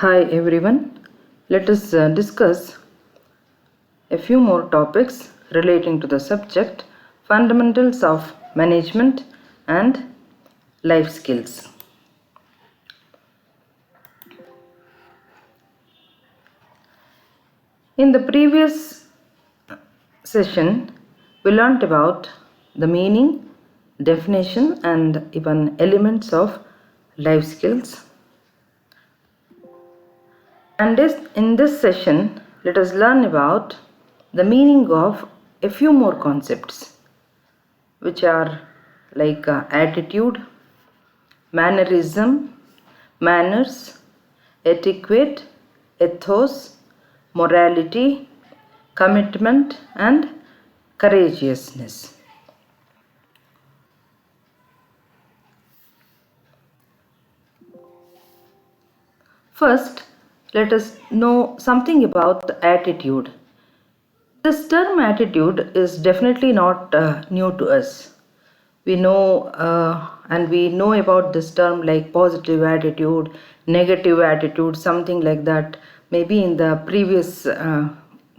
Hi everyone, let us discuss a few more topics relating to the subject fundamentals of management and life skills. In the previous session, we learnt about the meaning, definition, and even elements of life skills. And in this session, let us learn about the meaning of a few more concepts, which are like attitude, mannerism, manners, etiquette, ethos, morality, commitment, and courageousness. First, let us know something about the attitude. This term attitude is definitely not new to us. We know and we know about this term like positive attitude, negative attitude, something like that, maybe in the previous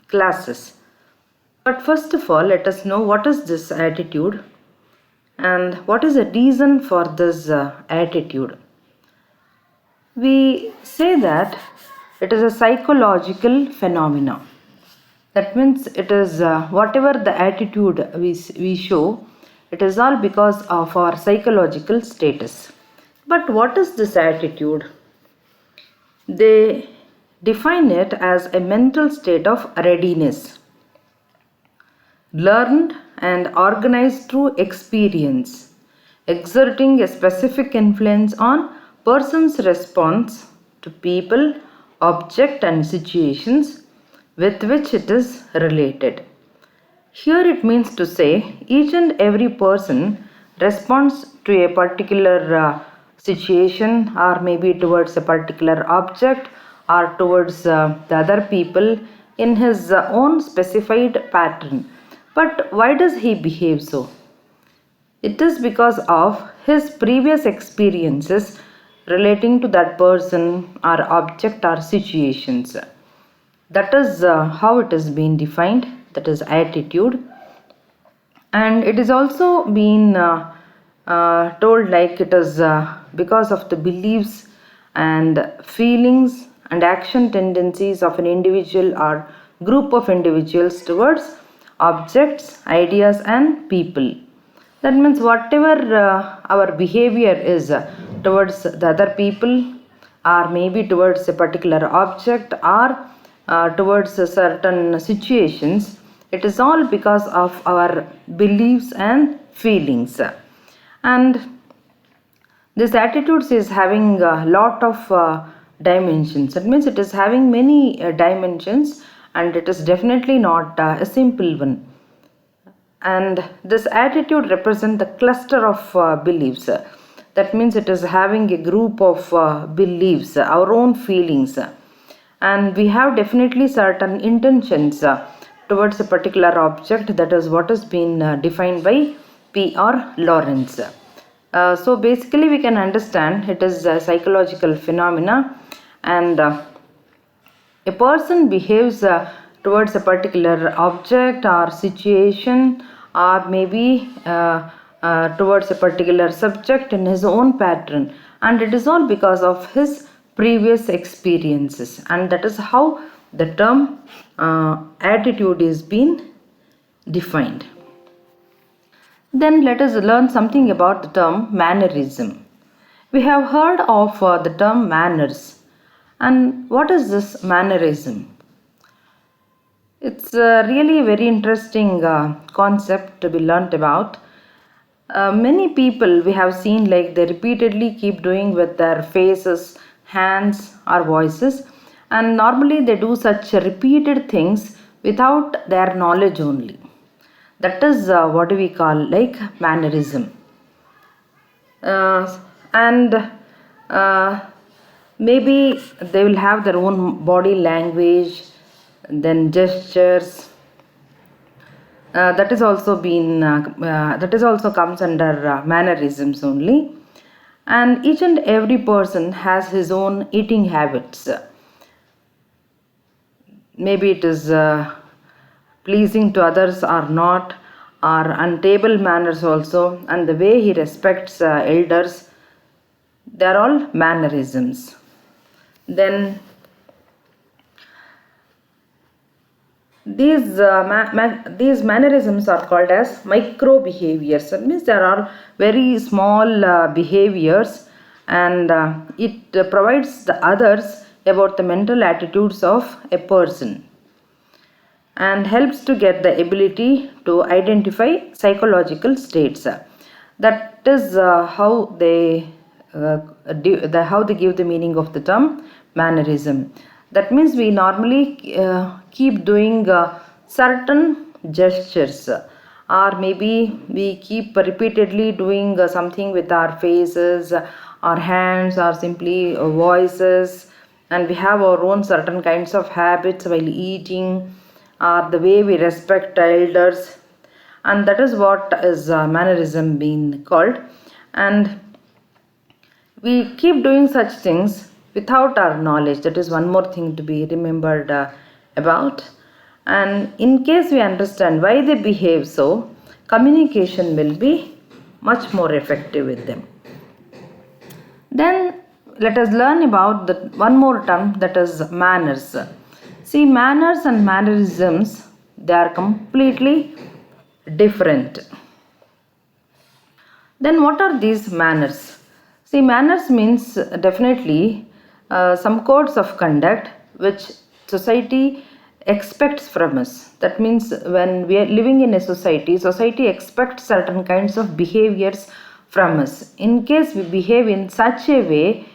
classes. But first of all, let us know what is this attitude and what is the reason for this attitude. We say that it is a psychological phenomenon. That means it is whatever the attitude we show, it is all because of our psychological status. But what is this attitude? They define it as a mental state of readiness, learned and organized through experience, exerting a specific influence on person's response to people, object and situations with which it is related. Here it means to say each and every person responds to a particular situation, or maybe towards a particular object, or towards the other people in his own specified pattern. But why does he behave so? It is because of his previous experiences relating to that person or object or situations. That is how it has been defined, that is attitude. And it is also been told like it is because of the beliefs and feelings and action tendencies of an individual or group of individuals towards objects, ideas and people. That means whatever our behavior is towards the other people, or maybe towards a particular object, or towards certain situations, it is all because of our beliefs and feelings. And this attitudes is having a lot of dimensions. That means it is having many dimensions, and it is definitely not a simple one. And this attitude represents the cluster of beliefs. That means it is having a group of beliefs, our own feelings, and we have definitely certain intentions towards a particular object. That is what has been defined by P.R. Lawrence. So basically we can understand it is a psychological phenomena, and a person behaves towards a particular object or situation, or maybe towards a particular subject in his own pattern, and it is all because of his previous experiences, and that is how the term attitude is being defined. Then let us learn something about the term mannerism. We have heard of the term manners. And what is this mannerism? It's really a very interesting concept to be learnt about. Many people we have seen like they repeatedly keep doing with their faces, hands or voices, and normally they do such repeated things without their knowledge only. That is what we call like mannerism. And maybe they will have their own body language, then gestures. That is also comes under mannerisms only. And each and every person has his own eating habits. Maybe it is pleasing to others or not, or untable manners also, and the way he respects elders, they are all mannerisms. Then these mannerisms are called as micro behaviors. That means there are very small behaviors, and it provides the others about the mental attitudes of a person, and helps to get the ability to identify psychological states. That is how they give the meaning of the term mannerism. That means we normally keep doing certain gestures, or maybe we keep repeatedly doing something with our faces, our hands, or simply voices, and we have our own certain kinds of habits while eating, or the way we respect elders, and that is what is mannerism being called. And we keep doing such things without our knowledge. That is one more thing to be remembered about. And in case we understand why they behave so, communication will be much more effective with them. Then let us learn about the one more term, that is manners. See, manners and mannerisms, they are completely different. Then what are these manners? See, manners means definitely some codes of conduct which society expects from us. That means when we are living in a society, society expects certain kinds of behaviors from us. In case we behave in such a way,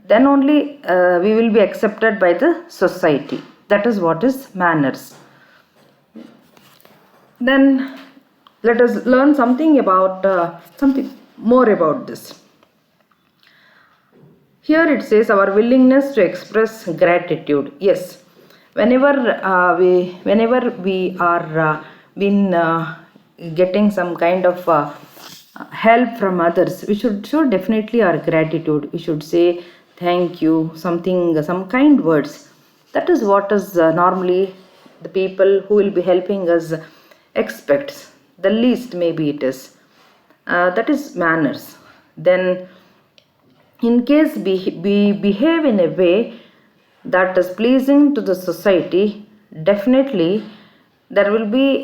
then only we will be accepted by the society. That is what is manners. Then let us learn something more about this. Here it says our willingness to express gratitude. Yes, whenever we are been getting some kind of help from others, we should show definitely our gratitude. We should say thank you, some kind words. That is what is normally the people who will be helping us expects. The least maybe it is. That is manners. Then in case we behave in a way that is pleasing to the society, definitely we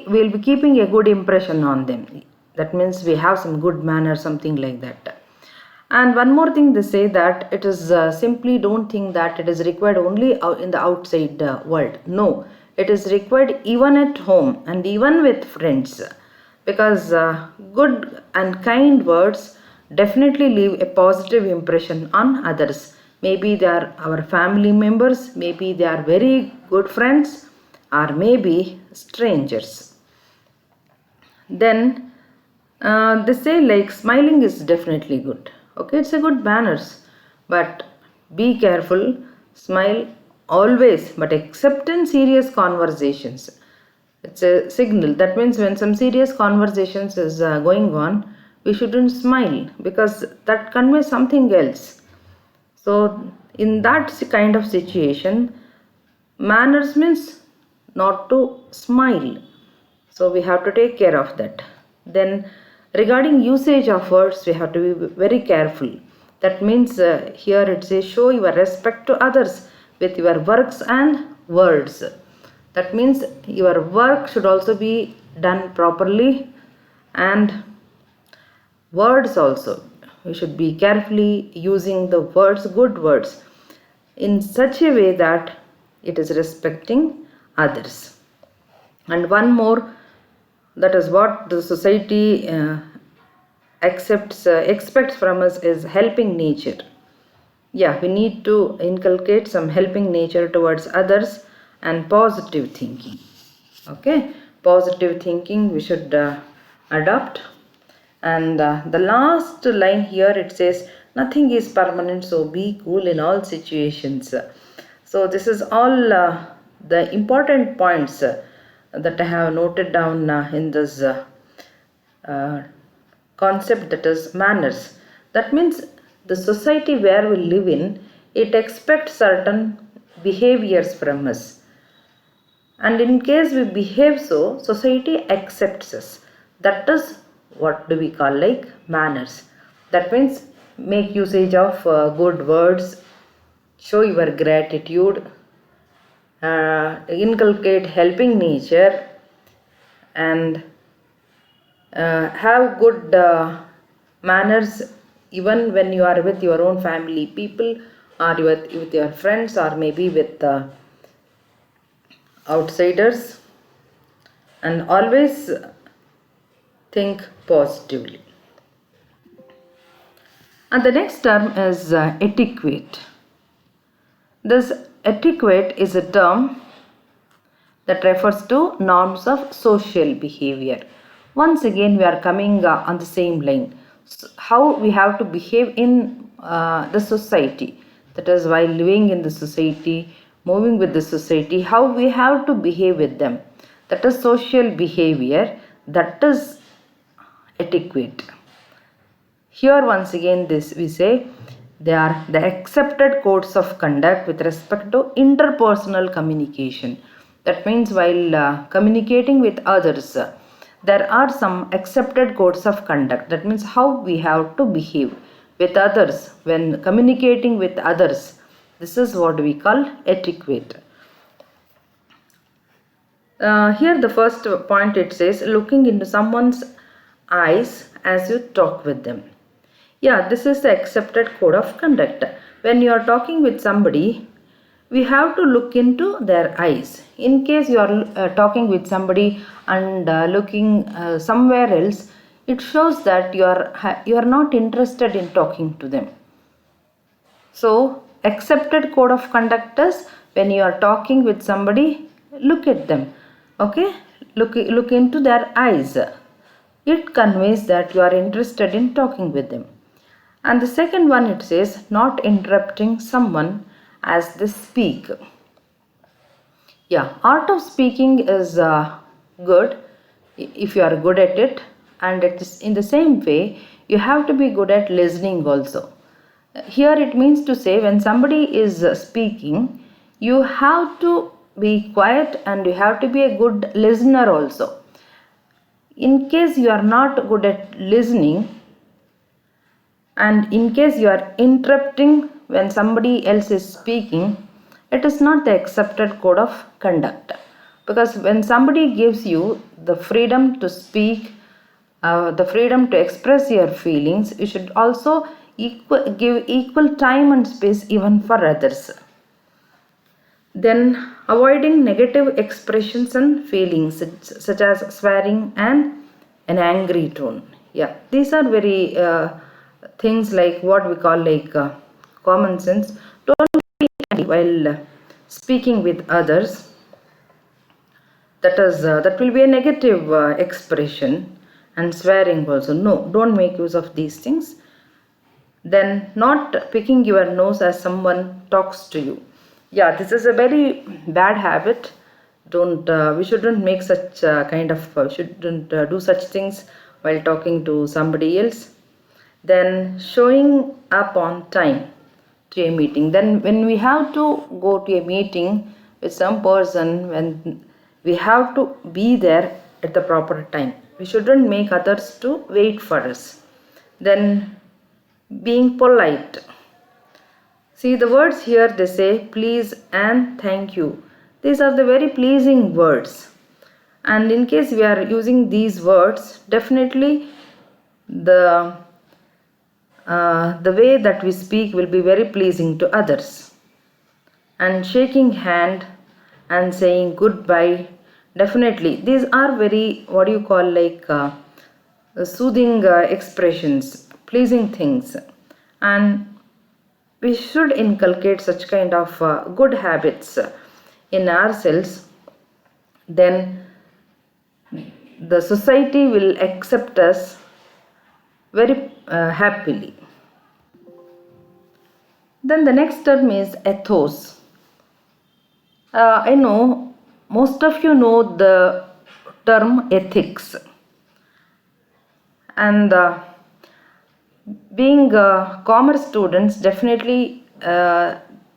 will be keeping a good impression on them. That means we have some good manners, something like that. And one more thing, they say that it is simply, don't think that it is required only in the outside world. No, it is required even at home and even with friends, because good and kind words definitely leave a positive impression on others. Maybe they are our family members, maybe they are very good friends, or maybe strangers. Then they say like smiling is definitely good. Okay, it's a good manners, but be careful. Smile always, but except in serious conversations. It's a signal. That means when some serious conversations is going on, we shouldn't smile, because that conveys something else. So in that kind of situation, manners means not to smile. So we have to take care of that. Then regarding usage of words, we have to be very careful. That means here it says show your respect to others with your works and words. That means your work should also be done properly, and words also. We should be carefully using the words, good words, in such a way that it is respecting others. And one more, that is what the society expects from us, is helping nature. Yeah, we need to inculcate some helping nature towards others, and positive thinking. Okay, positive thinking we should adopt. And the last line here, it says nothing is permanent, so be cool in all situations. So this is all the important points that I have noted down in this concept, that is manners. That means the society where we live in, it expects certain behaviors from us. And in case we behave so, society accepts us. That is what do we call like manners. That means make usage of good words, show your gratitude, inculcate helping nature, and have good manners even when you are with your own family people, or with your friends, or maybe with outsiders, and always think positively. And the next term is etiquette. This etiquette is a term that refers to norms of social behavior. Once again, we are coming on the same line. So how we have to behave in the society, that is, while living in the society, moving with the society, how we have to behave with them. That is social behavior, that is etiquette. Here once again this we say they are the accepted codes of conduct with respect to interpersonal communication. That means while communicating with others, there are some accepted codes of conduct. That means how we have to behave with others when communicating with others. This is what we call etiquette. Here the first point, it says looking into someone's eyes as you talk with them. Yeah, this is the accepted code of conduct. When you are talking with somebody, we have to look into their eyes. In case you are talking with somebody and looking somewhere else, it shows that you are not interested in talking to them. So, accepted code of conduct is when you are talking with somebody, look at them. Okay, look into their eyes. It conveys that you are interested in talking with them. And the second one, it says not interrupting someone as they speak. Yeah, art of speaking is good if you are good at it, and it is in the same way you have to be good at listening also. Here it means to say when somebody is speaking, you have to be quiet and you have to be a good listener also. In case you are not good at listening, and in case you are interrupting when somebody else is speaking, it is not the accepted code of conduct. Because when somebody gives you the freedom to speak, the freedom to express your feelings, you should also give equal time and space even for others. Then avoiding negative expressions and feelings such as swearing and an angry tone. Yeah, these are very things like what we call like common sense. Don't be angry while speaking with others. That will be a negative expression, and swearing also. No, don't make use of these things. Then not picking your nose as someone talks to you. Yeah, this is a very bad habit. Don't We shouldn't make such kind of shouldn't do such things while talking to somebody else. Then showing up on time to a meeting. Then when we have to go to a meeting with some person, when we have to be there at the proper time, we shouldn't make others to wait for us. Then being polite. See the words here, they say please and thank you. These are the very pleasing words. And in case we are using these words, definitely the way that we speak will be very pleasing to others. And shaking hand and saying goodbye, definitely these are very what do you call like soothing expressions, pleasing things, and we should inculcate such kind of good habits in ourselves. Then the society will accept us very happily. Then the next term is ethos. I know most of you know the term ethics, and Being commerce students, definitely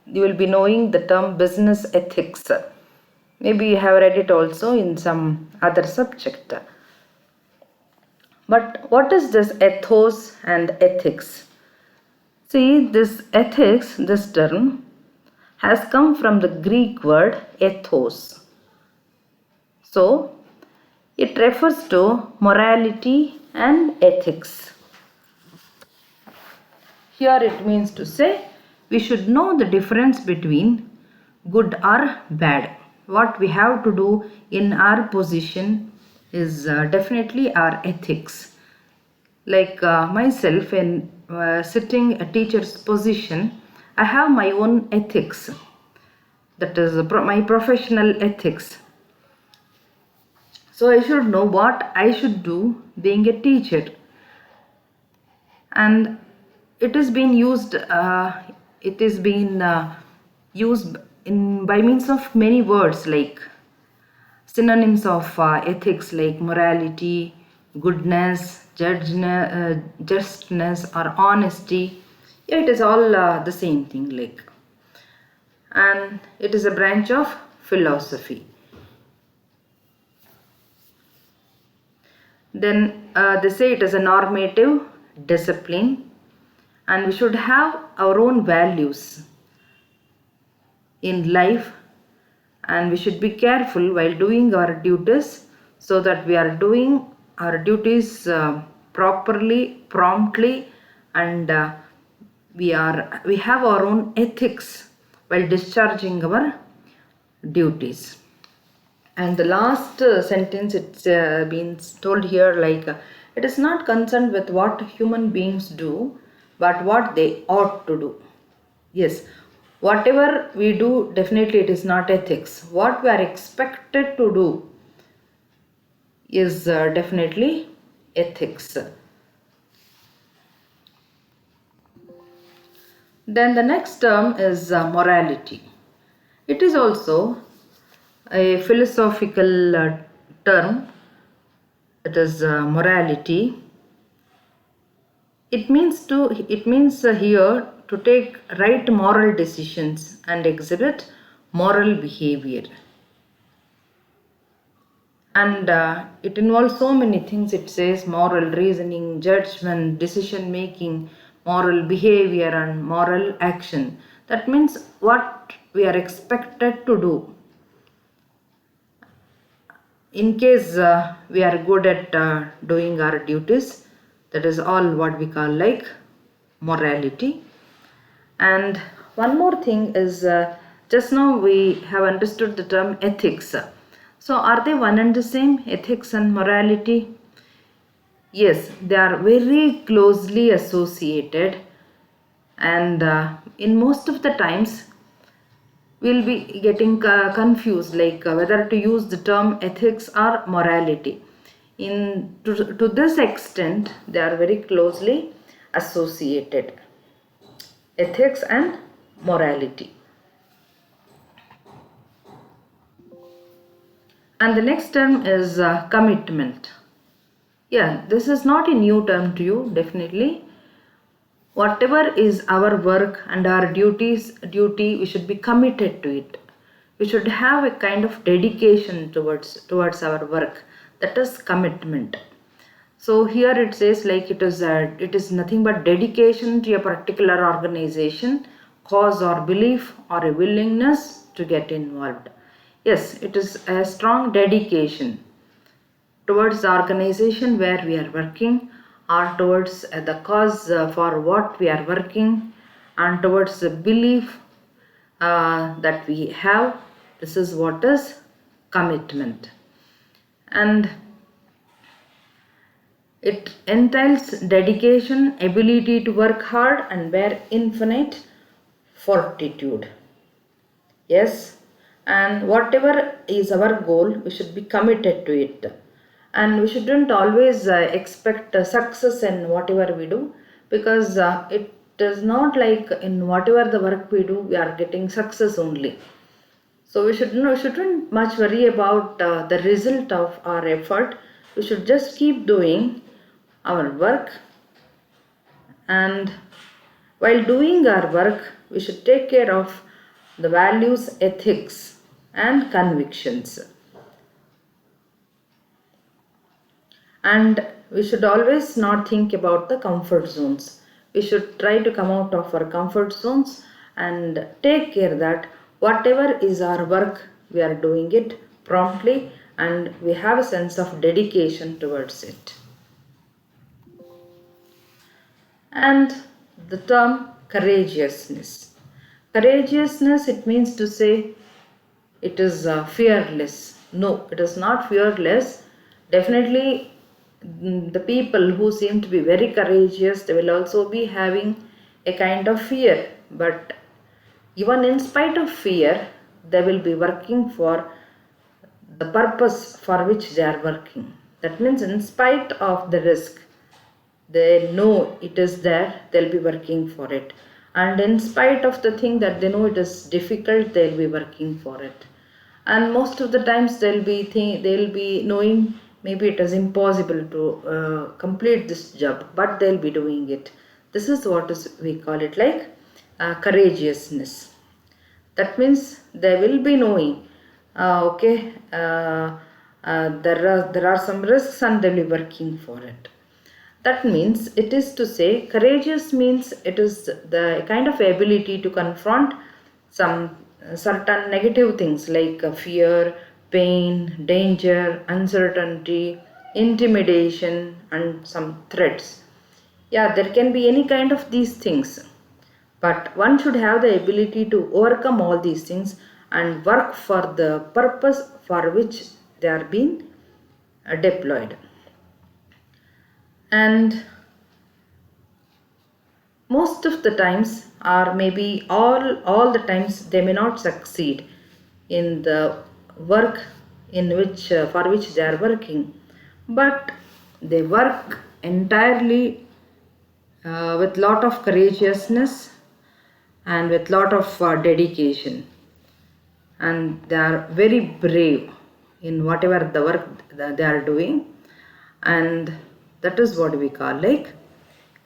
you will be knowing the term business ethics. Maybe you have read it also in some other subject. But what is this ethos and ethics? See, this ethics, this term, has come from the Greek word ethos. So, it refers to morality and ethics. Here it means to say we should know the difference between good or bad. What we have to do in our position is definitely our ethics. Like myself, in sitting a teacher's position, I have my own ethics. That is my professional ethics. So I should know what I should do being a teacher. And it is being used used in by means of many words, like synonyms of ethics, like morality, goodness, justness, or honesty. Yeah, it is all the same thing, like, and it is a branch of philosophy. Then they say it is a normative discipline, and we should have our own values in life, and we should be careful while doing our duties so that we are doing our duties properly, promptly, and we have our own ethics while discharging our duties. And the last sentence, it's been told here, like it is not concerned with what human beings do, but what they ought to do. Yes, whatever we do, definitely it is not ethics. What we are expected to do is definitely ethics. Then the next term is morality. It is also a philosophical term. It is morality. It means here to take right moral decisions and exhibit moral behavior. And it involves so many things. It says moral reasoning, judgment, decision making, moral behavior, and moral action. That means what we are expected to do. In case we are good at doing our duties, that is all what we call like morality. And one more thing is, just now we have understood the term ethics. So are they one and the same, ethics and morality? Yes, they are very closely associated, and in most of the times we'll be getting confused, like whether to use the term ethics or morality. To this extent, they are very closely associated, ethics and morality. And the next term is commitment. Yeah, this is not a new term to you, definitely. Whatever is our work and our duty, we should be committed to it. We should have a kind of dedication towards our work. That is commitment. So here it says like it is nothing but dedication to a particular organization, cause or belief, or a willingness to get involved. Yes, it is a strong dedication towards the organization where we are working, or towards the cause for what we are working, and towards the belief that we have. This is what is commitment. And it entails dedication, ability to work hard, and bear infinite fortitude. Yes, and whatever is our goal, we should be committed to it. And we shouldn't always expect success in whatever we do, because it is not like in whatever the work we do, we are getting success only. So we shouldn't much worry about the result of our effort. We should just keep doing our work And while doing our work, we should take care of the values, ethics, and convictions. And we should always not think about the comfort zones. We should try to come out of our comfort zones and take care that whatever is our work, we are doing it promptly and we have a sense of dedication towards it. And the term courageousness. Courageousness, it means to say it is fearless. No, it is not fearless. Definitely, the people who seem to be very courageous, they will also be having a kind of fear. But even in spite of fear, they will be working for the purpose for which they are working. That means, in spite of the risk, they know it is there, they'll be working for it. And in spite of the thing that they know it is difficult, they'll be working for it. And most of the times they'll be knowing maybe it is impossible to complete this job, but they'll be doing it. This is what we call it like courageousness. That means they will be knowing there are some risks and they'll be working for it. That means, it is to say, courageous means it is the kind of ability to confront some certain negative things like fear, pain, danger, uncertainty, intimidation, and some threats. Yeah, there can be any kind of these things, but one should have the ability to overcome all these things and work for the purpose for which they are being deployed. And most of the times, or maybe all the times, they may not succeed in the work in which for which they are working, but they work entirely with lot of courageousness and with lot of dedication, and they are very brave in whatever the work that they are doing, and that is what we call like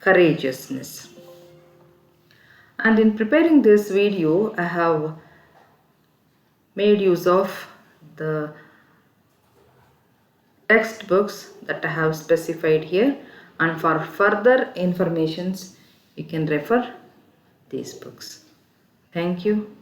courageousness. And in preparing this video, I have made use of the textbooks that I have specified here, and for further informations you can refer these books. Thank you.